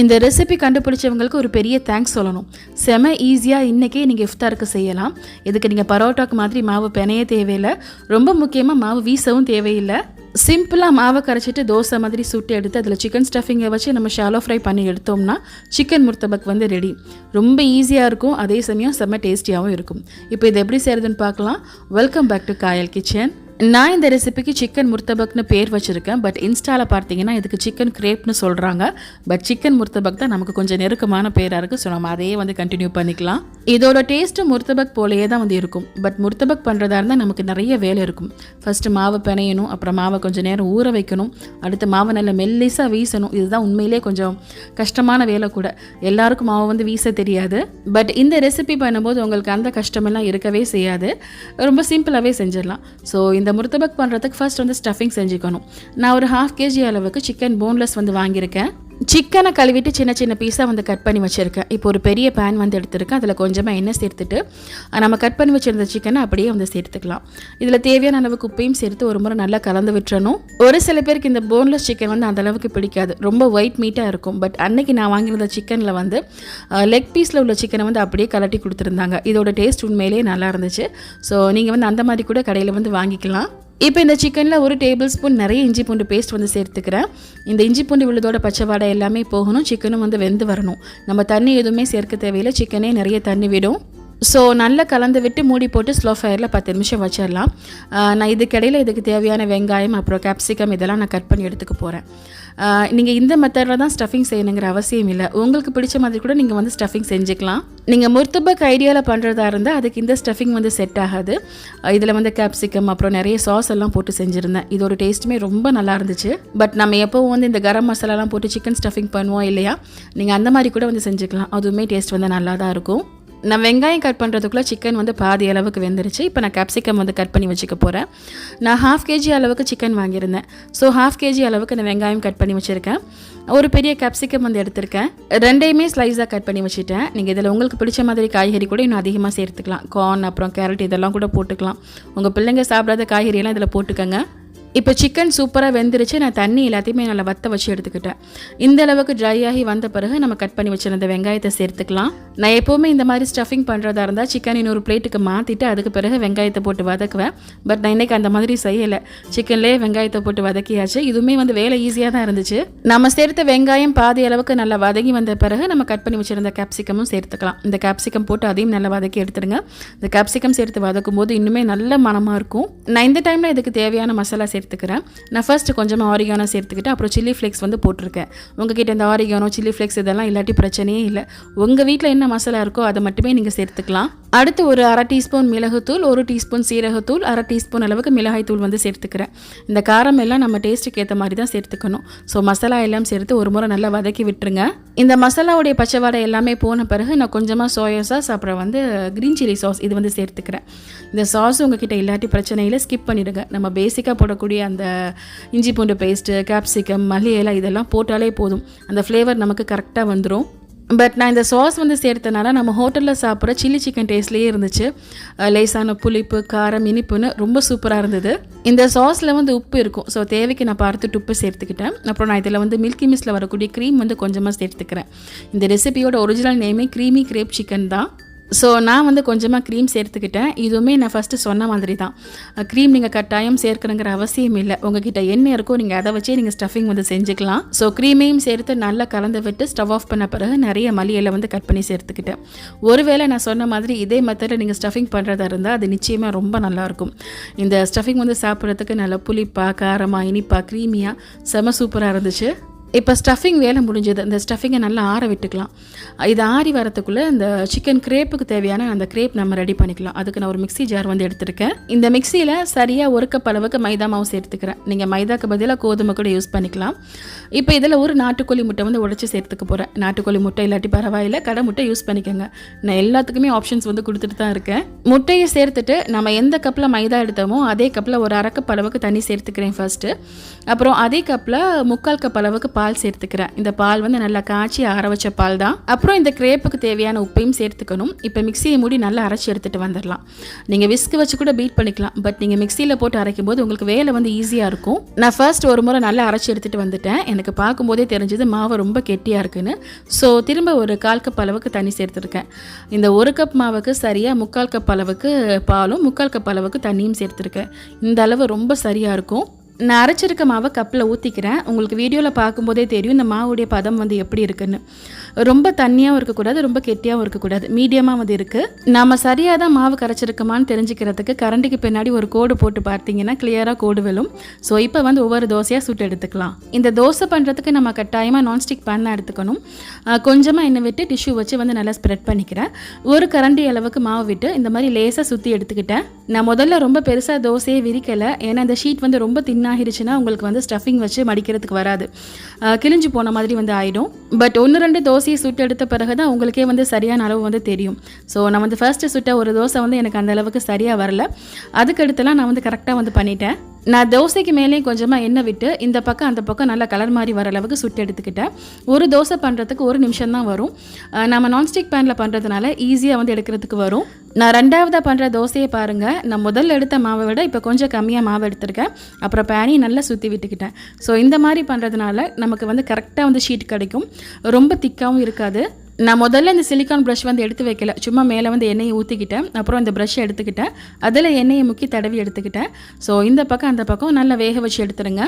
இந்த ரெசிபி கண்டுபிடிச்சவங்களுக்கு ஒரு பெரிய தேங்க்ஸ் சொல்லணும். செம ஈஸியாக இன்றைக்கே நீங்கள் இஃப்தாருக்கு செய்யலாம். இதுக்கு நீங்கள் பரோட்டாக்கு மாதிரி மாவு பிணைய தேவையில்லை, ரொம்ப முக்கியமாக மாவு வீசவும் தேவையில்லை. சிம்பிளாக மாவை கரைச்சிட்டு தோசை மாதிரி சுட்டு எடுத்து அதில் சிக்கன் ஸ்டஃபிங்கை வச்சு நம்ம ஷாலோ ஃப்ரை பண்ணி எடுத்தோம்னா சிக்கன் முர்த்தபக் வந்து ரெடி. ரொம்ப ஈஸியாக இருக்கும், அதே சமயம் செம்ம டேஸ்டியாகவும் இருக்கும். இப்போ இது எப்படி செய்கிறதுன்னு பார்க்கலாம். Welcome back to Kayal kitchen. நான் இந்த ரெசிபிக்கு சிக்கன் முர்த்தபக்னு பேர் வச்சுருக்கேன். பட் இன்ஸ்டாவில் பார்த்தீங்கன்னா இதுக்கு சிக்கன் கிரேப்னு சொல்கிறாங்க. பட் சிக்கன் முர்த்தபக் தான் நமக்கு கொஞ்சம் நெருக்கமான பேராக இருக்குது. ஸோ நம்ம அதையே வந்து கண்டினியூ பண்ணிக்கலாம். இதோட டேஸ்ட்டு முர்த்தபக் போலேயே தான் வந்து இருக்கும். பட் முர்த்தபக் பண்ணுறதா இருந்தால் நமக்கு நிறைய வேலை இருக்கும். ஃபஸ்ட்டு மாவை பிணையணும், அப்புறம் மாவை கொஞ்சம் நேரம் ஊற வைக்கணும், அடுத்து மாவை நல்லா மெல்லிஸாக வீசணும். இதுதான் உண்மையிலே கொஞ்சம் கஷ்டமான வேலை கூட. எல்லாருக்கும் மாவை வந்து வீச தெரியாது. பட் இந்த ரெசிபி பண்ணும்போது உங்களுக்கு அந்த கஷ்டமெல்லாம் இருக்கவே செய்யாது. ரொம்ப சிம்பிளாகவே செஞ்சிடலாம். ஸோ இந்த முர்த்தபக் பண்ணுறதுக்கு ஃபர்ஸ்ட் வந்து ஸ்டஃபிங் செஞ்சுக்கணும். நான் ஒரு 1/2 kg அளவுக்கு சிக்கன் போன்லெஸ் வந்து வாங்கியிருக்கேன். சிக்கனை கழுவிட்டு சின்ன சின்ன பீஸாக வந்து கட் பண்ணி வச்சுருக்கேன். இப்போ ஒரு பெரிய பேன் வந்து எடுத்துருக்கேன். அதில் கொஞ்சமாக எண்ணெய் சேர்த்துட்டு நம்ம கட் பண்ணி வச்சுருந்த சிக்கனை அப்படியே வந்து சேர்த்துக்கலாம். இதில் தேவையான அளவுக்கு உப்பையும் சேர்த்து ஒரு முறை நல்லா கலந்து விட்டுறணும். ஒரு சில பேருக்கு இந்த போன்லெஸ் சிக்கன் வந்து அந்த அளவுக்கு பிடிக்காது, ரொம்ப ஒயிட் மீட்டாக இருக்கும். பட் அன்னைக்கு நான் வாங்கியிருந்த சிக்கனில் வந்து லெக் பீஸில் உள்ள சிக்கனை வந்து அப்படியே கலட்டி கொடுத்துருந்தாங்க. இதோட டேஸ்ட் உண்மையிலேயே நல்லா இருந்துச்சு. ஸோ நீங்கள் வந்து அந்த மாதிரி கூட கடையில் வந்து வாங்கிக்கலாம். இப்போ இந்த சிக்கனில் 1 டேபிள் ஸ்பூன் நிறைய இஞ்சி பூண்டு பேஸ்ட் வந்து சேர்த்துக்கிறேன். இந்த இஞ்சி பூண்டு விழுதோட பச்சை வாடை எல்லாமே போகணும். சிக்கனும் வந்து வெந்து வரணும். நம்ம தண்ணி எதுவுமே சேர்க்க தேவையில்லை, சிக்கனே நிறைய தண்ணி விடும். ஸோ நல்லா கலந்து விட்டு மூடி போட்டு ஸ்லோ ஃபயரில் 10 நிமிஷம் வச்சிடலாம். நான் இதுக்கிடையில் இதுக்கு தேவையான வெங்காயம் அப்புறம் கேப்சிகம் இதெல்லாம் நான் கட் பண்ணி எடுத்துக்க போகிறேன். நீங்கள் இந்த மெத்தடில் தான் ஸ்டஃபிங் செய்யணுங்கிற அவசியம் இல்லை. உங்களுக்கு பிடிச்ச மாதிரி கூட நீங்கள் வந்து ஸ்டஃபிங் செஞ்சுக்கலாம். நீங்கள் முர்த்தபக் ஐடியாவில் பண்ணுறதா இருந்தால் அதுக்கு இந்த ஸ்டஃபிங் வந்து செட் ஆகாது. இதில் வந்து கேப்சிகம் அப்புறம் நிறைய சாஸ் எல்லாம் போட்டு செஞ்சுருந்தேன். இதோட டேஸ்ட்டுமே ரொம்ப நல்லா இருந்துச்சு. பட் நம்ம எப்போவும் வந்து இந்த கரம் மசாலாலாம் போட்டு சிக்கன் ஸ்டஃபிங் பண்ணுவோம் இல்லையா, நீங்கள் அந்த மாதிரி கூட வந்து செஞ்சுக்கலாம். அதுவுமே டேஸ்ட் வந்து நல்லா தான் இருக்கும். நான் வெங்காயம் கட் பண்ணுறதுக்குள்ளே சிக்கன் வந்து பாதி அளவுக்கு வெந்துருச்சு. இப்போ நான் கேப்சிகம் வந்து கட் பண்ணி வச்சுக்க போகிறேன். நான் 1/2 kg அளவுக்கு சிக்கன் வாங்கியிருந்தேன். ஸோ 1/2 kg அளவுக்கு நான் வெங்காயம் கட் பண்ணி வச்சுருக்கேன். ஒரு பெரிய கேப்சிகம் வந்து எடுத்திருக்கேன். ரெண்டையுமே ஸ்லைஸாக கட் பண்ணி வச்சுட்டேன். நீங்கள் இதில் உங்களுக்கு பிடிச்ச மாதிரி காய்கறி கூட இன்னும் அதிகமாக சேர்த்துக்கலாம். கார்ன் அப்புறம் கேரட் இதெல்லாம் கூட போட்டுக்கலாம். உங்கள் பிள்ளைங்க சாப்பிடாத காய்கறியெல்லாம் இதில் போட்டுக்கோங்க. இப்போ சிக்கன் சூப்பராக வெந்துருச்சு. நான் தண்ணி எல்லாத்தையுமே நல்லா வற்ற வச்சு எடுத்துக்கிட்டேன். இந்த அளவுக்கு ட்ரை ஆகி வந்த பிறகு நம்ம கட் பண்ணி வச்சிருந்த வெங்காயத்தை சேர்த்துக்கலாம். நான் எப்போவுமே இந்த மாதிரி ஸ்டஃபிங் பண்ணுறதா இருந்தால் சிக்கன் இன்னொரு பிளேட்டுக்கு மாற்றிட்டு அதுக்கு பிறகு வெங்காயத்தை போட்டு வதக்குவேன். பட் நான் இன்றைக்கி அந்த மாதிரி செய்யலை. சிக்கன்லேயே வெங்காயத்தை போட்டு வதக்கியாச்சு. இதுவுமே வந்து வேலை ஈஸியாக தான் இருந்துச்சு. நம்ம சேர்த்த வெங்காயம் பாதி அளவுக்கு நல்லா வதங்கி வந்த பிறகு நம்ம கட் பண்ணி வச்சிருந்த கேப்சிகமும் சேர்த்துக்கலாம். இந்த கேப்சிகம் போட்டு அதையும் நல்லா வதக்கி எடுத்துருங்க. இந்த கேப்சிகம் சேர்த்து வதக்கும் போது இன்னுமே நல்ல மனமாக இருக்கும். நான் இந்த டைமில் இதுக்கு தேவையான மசாலா சேர்த்துக்கிறேன். நான் ஃபர்ஸ்ட் கொஞ்சமாக ஆரிகானோ சேர்த்துக்கிட்டு அப்புறம் சில்லி ஃப்ளேக்ஸ் வந்து போட்டிருக்கேன். உங்ககிட்ட இந்த ஆரிகானோ சில்லி ஃப்ளேக்ஸ் இதெல்லாம் இல்லாட்டி பிரச்சனையே இல்லை. உங்கள் வீட்டில் என்ன மசாலா இருக்கோ அதை மட்டுமே நீங்கள் சேர்த்துக்கலாம். அடுத்து ஒரு 1/2 டீஸ்பூன் மிளகுத்தூள், 1 டீஸ்பூன் சீரகத்தூள், 1/2 டீஸ்பூன் அளவுக்கு மிளகாய் தூள் வந்து சேர்த்துக்கிறேன். இந்த காரம் எல்லாம் நம்ம டேஸ்ட்டுக்கு ஏற்ற மாதிரி தான் சேர்த்துக்கணும். ஸோ மசாலா எல்லாம் சேர்த்து ஒரு முறை நல்லா வதக்கி விட்டுருங்க. இந்த மசாலாவுடைய பச்சை வாடை எல்லாமே போன பிறகு நான் கொஞ்சமாக சோயா சாஸ் அப்புறம் வந்து க்ரீன் சில்லி சாஸ் இது வந்து சேர்த்துக்கிறேன். இந்த சாஸ் உங்ககிட்ட இல்லாட்டி பிரச்சனை இல்லை, ஸ்கிப் பண்ணிடுங்க. நம்ம பேசிக்காக போடக்கூடிய அந்த இஞ்சி பூண்டு பேஸ்ட்டு, கேப்சிகம், மல்லி இலை இதெல்லாம் போட்டாலே போதும். அந்த ஃப்ளேவர் நமக்கு கரெக்டாக வந்துடும். பட் நான் இந்த சாஸ் வந்து சேர்த்தனால நம்ம ஹோட்டலில் சாப்பிட்ற சில்லி சிக்கன் டேஸ்ட்லேயே இருந்துச்சு. லேசான புளிப்பு, காரம், இனிப்புன்னு ரொம்ப சூப்பராக இருந்தது. இந்த சாஸில் வந்து உப்பு இருக்கும். ஸோ தேவைக்கு நான் பார்த்துட்டு உப்பு சேர்த்துக்கிட்டேன். அப்புறம் நான் இதில் வந்து மில்கி மிஸ்டில் வரக்கூடிய க்ரீம் வந்து கொஞ்சமாக சேர்த்துக்கிறேன். இந்த ரெசிபியோட ஒரிஜினல் நேமே க்ரீமி கிரேப் சிக்கன் தான். ஸோ நான் வந்து கொஞ்சமாக க்ரீம் சேர்த்துக்கிட்டேன். இதுவுமே நான் ஃபஸ்ட்டு சொன்ன மாதிரி தான். க்ரீம் நீங்கள் கட்டாயம் சேர்க்கணுங்கிற அவசியம் இல்லை. உங்ககிட்ட என்ன இருக்கோ நீங்கள் அதை வச்சே நீங்கள் ஸ்டஃபிங் வந்து செஞ்சுக்கலாம். ஸோ க்ரீமையும் சேர்த்து நல்லா கலந்து விட்டு ஸ்டவ் ஆஃப் பண்ண பிறகு நிறைய மல்லியெல்லாம் வந்து கட் பண்ணி சேர்த்துக்கிட்டேன். ஒருவேளை நான் சொன்ன மாதிரி இதே மெத்தடில் நீங்கள் ஸ்டஃபிங் பண்ணுறதா இருந்தால் அது நிச்சயமாக ரொம்ப நல்லாயிருக்கும். இந்த ஸ்டஃபிங் வந்து சாப்பிட்றதுக்கு நல்லா புளிப்பாக, காரமாக, இனிப்பாக, க்ரீமியாக செம சூப்பராக இருந்துச்சு. இப்போ ஸ்டஃபிங் வேலை முடிஞ்சது. இந்த ஸ்டஃபிங்கை நல்லா ஆற விட்டுக்கலாம். இது ஆறி வரத்துக்குள்ளே இந்த சிக்கன் கிரேப்புக்கு தேவையான அந்த கிரேப் நம்ம ரெடி பண்ணிக்கலாம். அதுக்கு நான் ஒரு மிக்ஸி ஜார் வந்து எடுத்துருக்கேன். இந்த மிக்ஸியில் சரியாக 1 கப் அளவுக்கு மைதா மாவு சேர்த்துக்கிறேன். நீங்கள் மைதாக்கு பதிலாக கோதுமை கூட யூஸ் பண்ணிக்கலாம். இப்போ இதில் ஒரு நாட்டுக்கோழி முட்டை வந்து உடைச்சி சேர்த்துக்க போகிறேன். நாட்டுக்கோழி முட்டை இல்லாட்டி பரவாயில்லை, கடை முட்டை யூஸ் பண்ணிக்கோங்க. நான் எல்லாத்துக்குமே ஆப்ஷன்ஸ் வந்து கொடுத்துட்டு தான் இருக்கேன். முட்டையை சேர்த்துட்டு நம்ம எந்த கப்பில் மைதா எடுத்தோமோ அதே கப்பில் ஒரு 1/2 கப் அளவுக்கு தண்ணி சேர்த்துக்கிறேன் ஃபர்ஸ்ட்டு. அப்புறம் அதே கப்பில் 3/4 கப் அளவுக்கு பால் சேர்த்துக்கிறேன். இந்த பால் வந்து நல்லா காய்ச்சி ஆற வச்ச பால் தான். அப்புறம் இந்த கிரேப்புக்கு தேவையான உப்பையும் சேர்த்துக்கணும். இப்போ மிக்சியை மூடி நல்லா அரைச்சி எடுத்துகிட்டு வந்துடலாம். நீங்கள் விஸ்க் வச்சு கூட பீட் பண்ணிக்கலாம், பட் நீங்கள் மிக்சியில் போட்டு அரைக்கும் போது உங்களுக்கு வேலை வந்து ஈஸியாக இருக்கும். நான் ஃபர்ஸ்ட் ஒரு முறை நல்லா அரைச்சி எடுத்துகிட்டு வந்துட்டேன். எனக்கு பார்க்கும்போதே தெரிஞ்சது மாவு ரொம்ப கெட்டியாக இருக்குன்னு. ஸோ திரும்ப ஒரு 1/4 கப் அளவுக்கு தண்ணி சேர்த்துருக்கேன். இந்த 1 கப் மாவுக்கு சரியாக 3/4 கப் அளவுக்கு பாலும் 3/4 கப் அளவுக்கு தண்ணியும் சேர்த்துருக்கேன். இந்த அளவு ரொம்ப சரியாக இருக்கும். நான் அரைச்சிருக்க மாவை கப்பில் ஊற்றிக்கிறேன். உங்களுக்கு வீடியோவில் பார்க்கும்போதே தெரியும் இந்த மாவுடைய பதம் வந்து எப்படி இருக்குன்னு. ரொம்ப தண்ணியாகவும் இருக்கக்கூடாது, ரொம்ப கெட்டியாகவும் இருக்கக்கூடாது, மீடியமாக வந்து இருக்குது. நம்ம சரியாக தான் மாவு கரைச்சிருக்கோமான்னு தெரிஞ்சுக்கிறதுக்கு கரண்டிக்கு பின்னாடி ஒரு கோடு போட்டு பார்த்தீங்கன்னா கிளியராக கோடு விழும். ஸோ இப்போ வந்து ஒவ்வொரு தோசையாக சுட்டு எடுத்துக்கலாம். இந்த தோசை பண்ணுறதுக்கு நம்ம கட்டாயமாக நான்ஸ்டிக் பேன் தான் எடுத்துக்கணும். கொஞ்சமாக எண்ணெய் விட்டு டிஷ்யூ வச்சு வந்து நல்லா ஸ்ப்ரெட் பண்ணிக்கிறேன். ஒரு கரண்டி அளவுக்கு மாவு விட்டு இந்த மாதிரி லேசாக சுற்றி எடுத்துக்கிட்டேன். நான் முதல்ல ரொம்ப பெருசாக தோசையை விரிக்கலை, ஏன்னா இந்த ஷீட் வந்து ரொம்ப தின்னாகிடுச்சுன்னா உங்களுக்கு வந்து ஸ்டஃபிங் வச்சு மடிக்கிறதுக்கு வராது, கிழிஞ்சு போன மாதிரி வந்து ஆகிடும். பட் 1-2 தோசையை சுட்டு எடுத்த பிறகு தான் உங்களுக்கே வந்து சரியான அளவு வந்து தெரியும். ஸோ நான் வந்து ஃபர்ஸ்ட்டு சுட்ட ஒரு தோசை வந்து எனக்கு அந்த அளவுக்கு சரியாக வரல. அதுக்கடுத்துலாம் நான் வந்து கரெக்டாக வந்து பண்ணிட்டேன். நான் தோசைக்கு மேலேயும் கொஞ்சமாக எண்ணெய் விட்டு இந்த பக்கம் அந்த பக்கம் நல்லா கலர் மாதிரி வர அளவுக்கு சுட்டு எடுத்துக்கிட்டேன். ஒரு தோசை பண்ணுறதுக்கு 1 நிமிஷம் தான் வரும். நம்ம நான்ஸ்டிக் பேனில் பண்ணுறதுனால ஈஸியாக வந்து எடுக்கிறதுக்கு வரும். நான் 2ஆவதாக பண்ணுற தோசையை பாருங்கள். நான் முதல்ல எடுத்த மாவை விட இப்போ கொஞ்சம் கம்மியாக மாவு எடுத்திருக்கேன். அப்புறம் பேனையும் நல்லா சுற்றி விட்டுக்கிட்டேன். ஸோ இந்த மாதிரி பண்ணுறதுனால நமக்கு வந்து கரெக்டாக வந்து ஷீட் கிடைக்கும், ரொம்ப திக்காகவும் இருக்காது. நான் முதல்ல இந்த சிலிக்கான் ப்ரஷ் வந்து எடுத்து வைக்கல, சும்மா மேலே வந்து எண்ணெயை ஊற்றிக்கிட்டேன். அப்புறம் இந்த ப்ரஷ்ஷை எடுத்துக்கிட்டேன், அதில் எண்ணெயை முக்கி தடவி எடுத்துக்கிட்டேன். ஸோ இந்த பக்கம் அந்த பக்கம் நல்லா வேக வச்சு எடுத்துருங்க.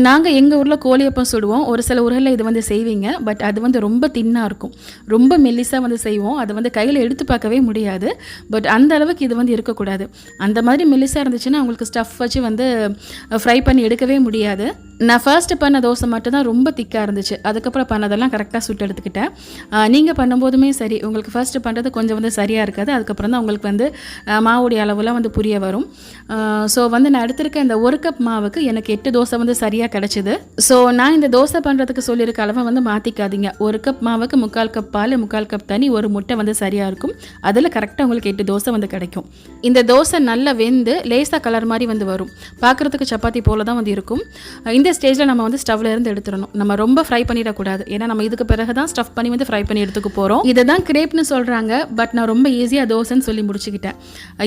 நாங்கள் எங்கள் ஊரில் கோழியப்பம் சுடுவோம். ஒரு சில ஊரில் இது வந்து செய்வீங்க, பட் அது வந்து ரொம்ப தின்னாக இருக்கும், ரொம்ப மெல்லிஸாக வந்து செய்வோம். அது வந்து கையில் எடுத்து பார்க்கவே முடியாது. பட் அந்த அளவுக்கு இது வந்து இருக்கக்கூடாது. அந்த மாதிரி மெல்லிஸாக இருந்துச்சுன்னா உங்களுக்கு ஸ்டஃப் வச்சு வந்து ஃப்ரை பண்ணி எடுக்கவே முடியாது. நான் ஃபர்ஸ்ட்டு பண்ண தோசை மட்டும் தான் ரொம்ப திக்காக இருந்துச்சு. அதுக்கப்புறம் பண்ணதெல்லாம் கரெக்டாக சுட்டு எடுத்துக்கிட்டேன். நீங்கள் பண்ணும்போதுமே சரி, உங்களுக்கு ஃபர்ஸ்ட்டு பண்ணுறது கொஞ்சம் வந்து சரியாக இருக்காது. அதுக்கப்புறம் தான் உங்களுக்கு வந்து மாவுடைய அளவுலாம் வந்து புரிய வரும். ஸோ வந்து நான் எடுத்திருக்க இந்த 1 கப் மாவுக்கு எனக்கு 8 தோசை வந்து சரியாக கிடச்சிது. ஸோ நான் இந்த தோசை பண்ணுறதுக்கு சொல்லியிருக்க அளவை வந்து மாற்றிக்காதீங்க. 1 கப் மாவுக்கு 3/4 கப் பால், 3/4 கப் தண்ணி, 1 முட்டை வந்து சரியாக இருக்கும். அதில் கரெக்டாக உங்களுக்கு 8 தோசை வந்து கிடைக்கும். இந்த தோசை நல்லா வெந்து லேசாக கலர் மாதிரி வந்து வரும். பார்க்குறதுக்கு சப்பாத்தி போல தான் வந்து இருக்கும். இந்த ஸ்டேஜில் நம்ம வந்து ஸ்டவ்ல இருந்து எடுத்துடணும். நம்ம ரொம்ப ஃப்ரை பண்ணிடக்கூடாது, ஏன்னா நம்ம இதுக்கு பிறகு தான் ஸ்டஃப் பண்ணி வந்து ஃப்ரை பண்ணி எடுத்துக்க போகிறோம். இதை தான் கிரேப்னு சொல்கிறாங்க, பட் நான் ரொம்ப ஈஸியாக தோசைன்னு சொல்லி முடிச்சுக்கிட்டேன்.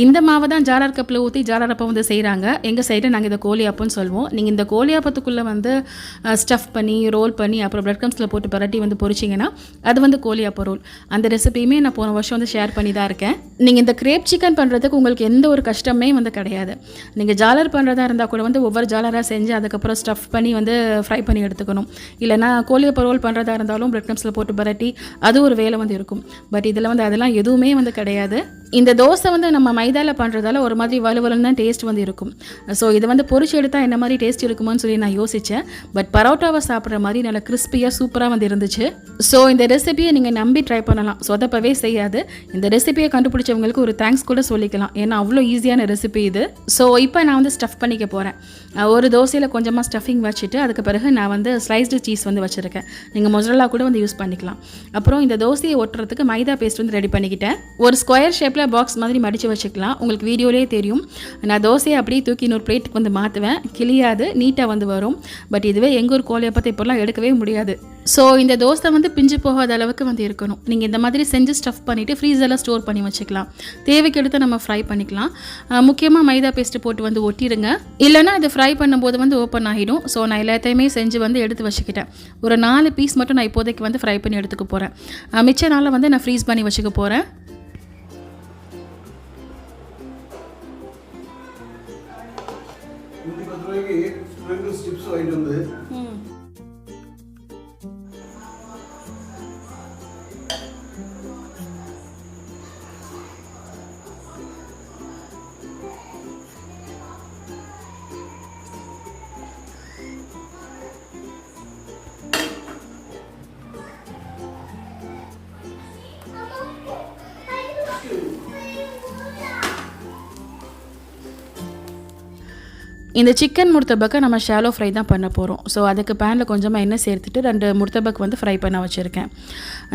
இந்த மாவை தான் ஜாலர் கப்பில் ஊற்றி ஜாலர் அப்பம் வந்து செய்கிறாங்க. எங்கள் சைடில் நாங்கள் இதை கோழி அப்பம்னு சொல்லுவோம். நீங்கள் இந்த கோழி அப்பத்துக்குள்ளே வந்து ஸ்டஃப் பண்ணி ரோல் பண்ணி அப்புறம் பிரெட் க்ரம்ஸில் போட்டு பரட்டி வந்து பொரிச்சிங்கன்னா அது வந்து கோழி அப்பம் ரோல். அந்த ரெசிபியுமே நான் போன வருஷம் வந்து ஷேர் பண்ணி தான் இருக்கேன். நீங்கள் இந்த கிரேப் சிக்கன் பண்ணுறதுக்கு உங்களுக்கு எந்த ஒரு கஷ்டமே வந்து கிடையாது. நீங்கள் ஜாலர் பண்ணுறதா இருந்தால் கூட வந்து ஒவ்வொரு ஜாலராக செஞ்சு அதுக்கப்புறம் ஸ்டஃப் பண்ணி வந்து ஃப்ரை பண்ணி எடுத்துக்கணும். இல்லைனா கோழியப்ப ரோல் பண்ணுறதா இருந்தாலும் பிரெட் க்ரம்ஸில் போட்டு பரட்டி அது ஒரு வேலை வந்து இருக்கும். பட் இதில் வந்து அதெல்லாம் எதுவுமே வந்து கிடையாது. இந்த தோசை வந்து நம்ம மைதாவில் பண்ணுறதால ஒரு மாதிரி வலுவலுன்னு தான் டேஸ்ட் வந்து இருக்கும். ஸோ இதை வந்து பொரிச்சு எடுத்தால் என்ன மாதிரி டேஸ்ட் இருக்குமோன்னு சொல்லி நான் யோசித்தேன். பட் பரோட்டாவை சாப்பிட்ற மாதிரி நல்லா கிறிஸ்பியாக சூப்பராக வந்து இருந்துச்சு. ஸோ இந்த ரெசிபியை நீங்கள் நம்பி ட்ரை பண்ணலாம், சொதப்பவே செய்யாது. இந்த ரெசிபியை கண்டுபிடிச்சவங்களுக்கு ஒரு தேங்க்ஸ் கூட சொல்லிக்கலாம், ஏன்னா அவ்வளோ ஈஸியான ரெசிபி இது. ஸோ இப்போ நான் வந்து ஸ்டஃப் பண்ணிக்க போகிறேன். ஒரு தோசையில் கொஞ்சமாக ஸ்டஃபிங் வச்சுட்டு அதுக்கு பிறகு நான் வந்து ஸ்லைஸ்டு சீஸ் வந்து வச்சுருக்கேன். நீங்கள் மொசரல்லா கூட வந்து யூஸ் பண்ணிக்கலாம். அப்புறம் இந்த தோசையை ஒட்டுறதுக்கு மைதா பேஸ்ட் வந்து ரெடி பண்ணிக்கிட்டேன். ஒரு ஸ்கொயர் ஷேப்பில் பாக்ஸ் மாதிரி மடித்து வச்சுக்கலாம். உங்களுக்கு வீடியோலேயே தெரியும். நான் தோசையை அப்படியே தூக்கி இன்னொரு பிளேட்டுக்கு வந்து மாற்றுவேன், கிளியாது நீட்டாக வந்து வரும். பட் இதுவே எங்கள் ஊர் கோழியப்பத்தை இப்போலாம் எடுக்கவே முடியாது. ஸோ இந்த தோசை வந்து பிஞ்சு போகாத அளவுக்கு வந்து இருக்கணும். நீங்கள் இந்த மாதிரி செஞ்சு ஸ்டஃப் பண்ணிவிட்டு ஃப்ரீசரில் ஸ்டோர் பண்ணி வச்சுக்கலாம். தேவைக்கு எடுத்து நம்ம ஃப்ரை பண்ணிக்கலாம். முக்கியமாக மைதா பேஸ்ட்டு போட்டு வந்து ஒட்டிடுங்க, இல்லைனா இது ஃப்ரை பண்ணும்போது வந்து ஓப்பன் ஆகிடும். ஸோ நான் எல்லாத்தையுமே செஞ்சு வந்து எடுத்து வச்சுக்கிட்டேன். ஒரு 4 பீஸ் மட்டும் நான் இப்போதைக்கு வந்து ஃப்ரை பண்ணி எடுத்துக்க போகிறேன். மிச்ச நாளில் வந்து நான் ஃப்ரீஸ் பண்ணி வச்சுக்க போகிறேன். இந்த சிக்கன் முர்த்தபக்கை நம்ம ஷாலோ ஃப்ரை தான் பண்ண போகிறோம். ஸோ அதுக்கு பேனில் கொஞ்சமாக எண்ணெய் சேர்த்துட்டு 2 முர்த்தபக் வந்து ஃப்ரை பண்ண வச்சுருக்கேன்.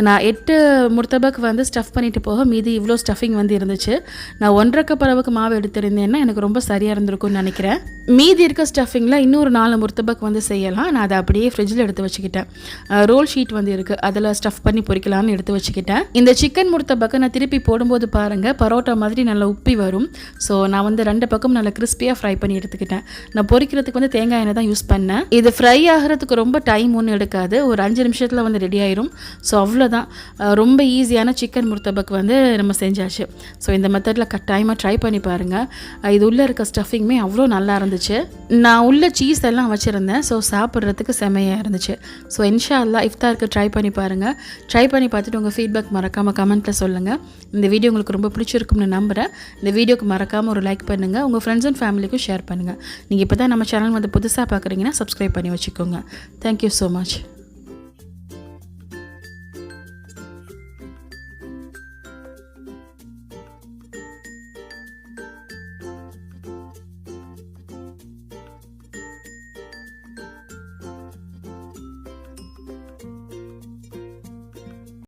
நான் 8 முர்த்தபக் வந்து ஸ்டஃப் பண்ணிவிட்டு போக மீதி இவ்வளோ ஸ்டஃபிங் வந்து இருந்துச்சு. நான் 1.5 கப் அளவுக்கு மாவு எடுத்திருந்தேன்னா எனக்கு ரொம்ப சரியாக இருந்திருக்கும்னு நினைக்கிறேன். மீதி இருக்க ஸ்டஃபிங்கில் இன்னொரு 4 முர்த்தபக் வந்து செய்யலாம். நான் அதை அப்படியே ஃப்ரிட்ஜில் எடுத்து வச்சுக்கிட்டேன். ரோல் ஷீட் வந்து இருக்குது, அதில் ஸ்டஃப் பண்ணி பொரிக்கலாம்னு எடுத்து வச்சுக்கிட்டேன். இந்த சிக்கன் முர்த்தபக்கை நான் திருப்பி போடும்போது பாருங்கள் பரோட்டா மாதிரி நல்லா உப்பி வரும். ஸோ நான் வந்து 2 பக்கம் நல்லா கிறிஸ்பியாக ஃப்ரை பண்ணி எடுத்துக்கிட்டேன். நான் பொரிக்கிறதுக்கு வந்து தேங்காய் எண்ணெய் தான் யூஸ் பண்ணேன். இது ஃப்ரை ஆகிறதுக்கு ரொம்ப டைம் ஒன்றும் எடுக்காது, ஒரு 5 நிமிஷத்தில் வந்து ரெடி ஆயிரும். ஸோ அவ்வளோதான், ரொம்ப ஈஸியான சிக்கன் முர்த்தபக் வந்து நம்ம செஞ்சாச்சு. ஸோ இந்த மெத்தடில் கட்டாயமாக ட்ரை பண்ணி பாருங்கள். இது உள்ளே இருக்க ஸ்டஃபிங்குமே அவ்வளோ நல்லா இருந்துச்சு. நான் உள்ள சீஸ் எல்லாம் வச்சுருந்தேன். ஸோ சாப்பிட்றதுக்கு செமையாக இருந்துச்சு. ஸோ இன்ஷா அல்லாஹ் இஃப்தாருக்கு ட்ரை பண்ணி பாருங்கள். ட்ரை பண்ணி பார்த்துட்டு உங்கள் ஃபீட்பேக் மறக்காமல் கமெண்ட்டில் சொல்லுங்கள். இந்த வீடியோ உங்களுக்கு ரொம்ப பிடிச்சிருக்கும்னு நம்புகிறேன். இந்த வீடியோக்கு மறக்காமல் ஒரு லைக் பண்ணுங்கள், உங்கள் ஃப்ரெண்ட்ஸ் அண்ட் ஃபேமிலிக்கும் ஷேர் பண்ணுங்கள். நீங்கள் இப்போ தான் நம்ம சேனல் வந்து புதுசாக பார்க்குறீங்கன்னா சப்ஸ்கிரைப் பண்ணி வச்சுக்கோங்க. Thank you so much.